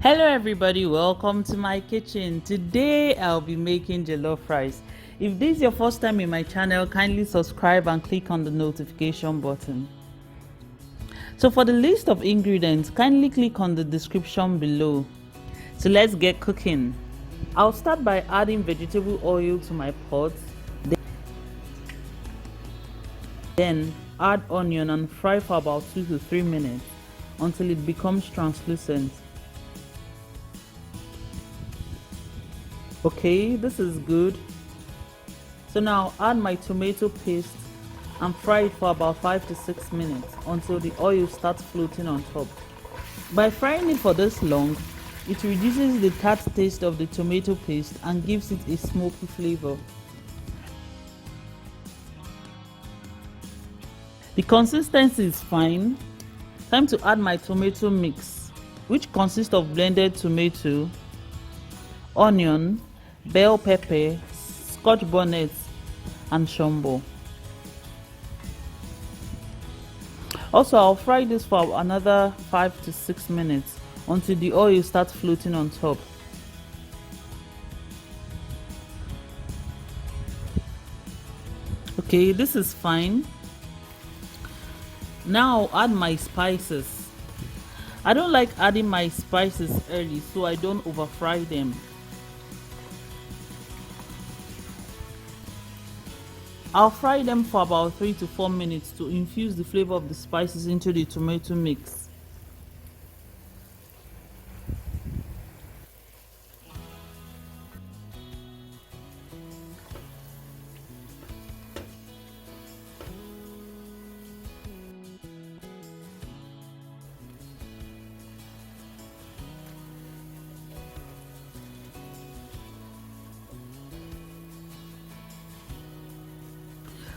Hello everybody, welcome to my kitchen. Today I'll be making jollof rice. If this is your first time in my channel, kindly subscribe and click on the notification button. So for the list of ingredients, kindly click on the description below. So let's get cooking. I'll start by adding vegetable oil to my pot. Then add onion and fry for about 2 to 3 minutes until it becomes translucent. Okay, this is good. So now add my tomato paste and fry it for about 5 to 6 minutes until the oil starts floating on top. By frying it for this long, it reduces the tart taste of the tomato paste and gives it a smoky flavor. The consistency is fine. Time to add my tomato mix, which consists of blended tomato, onion, bell pepper, scotch bonnet and shombo. Also, I'll fry this for another 5 to 6 minutes until the oil starts floating on top. Okay, this is fine. Now I'll add my spices. I don't like adding my spices early so I don't over fry them. I'll fry them for about 3 to 4 minutes to infuse the flavor of the spices into the tomato mix.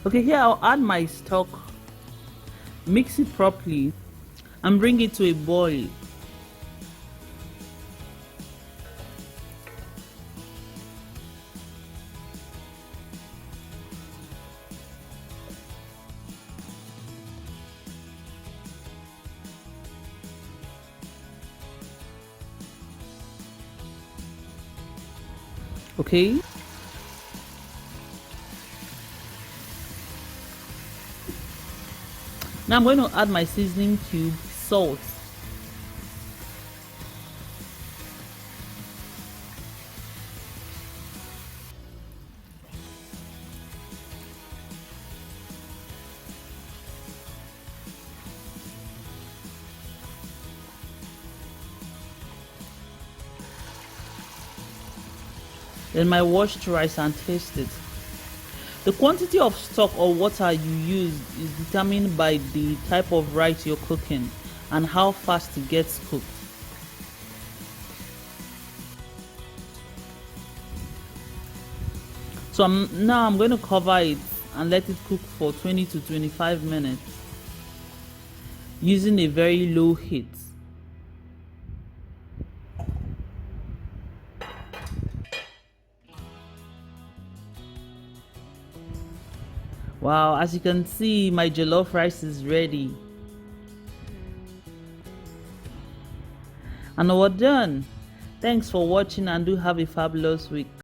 Okay, here I'll add my stock, mix it properly and bring it to a boil. Okay. Now I'm going to add my seasoning cube, salt. Then my washed rice and taste it. The quantity of stock or water you use is determined by the type of rice you're cooking and how fast it gets cooked. So now I'm going to cover it and let it cook for 20 to 25 minutes using a very low heat. Wow, as you can see, my jollof rice is ready. And we're done. Thanks for watching and do have a fabulous week.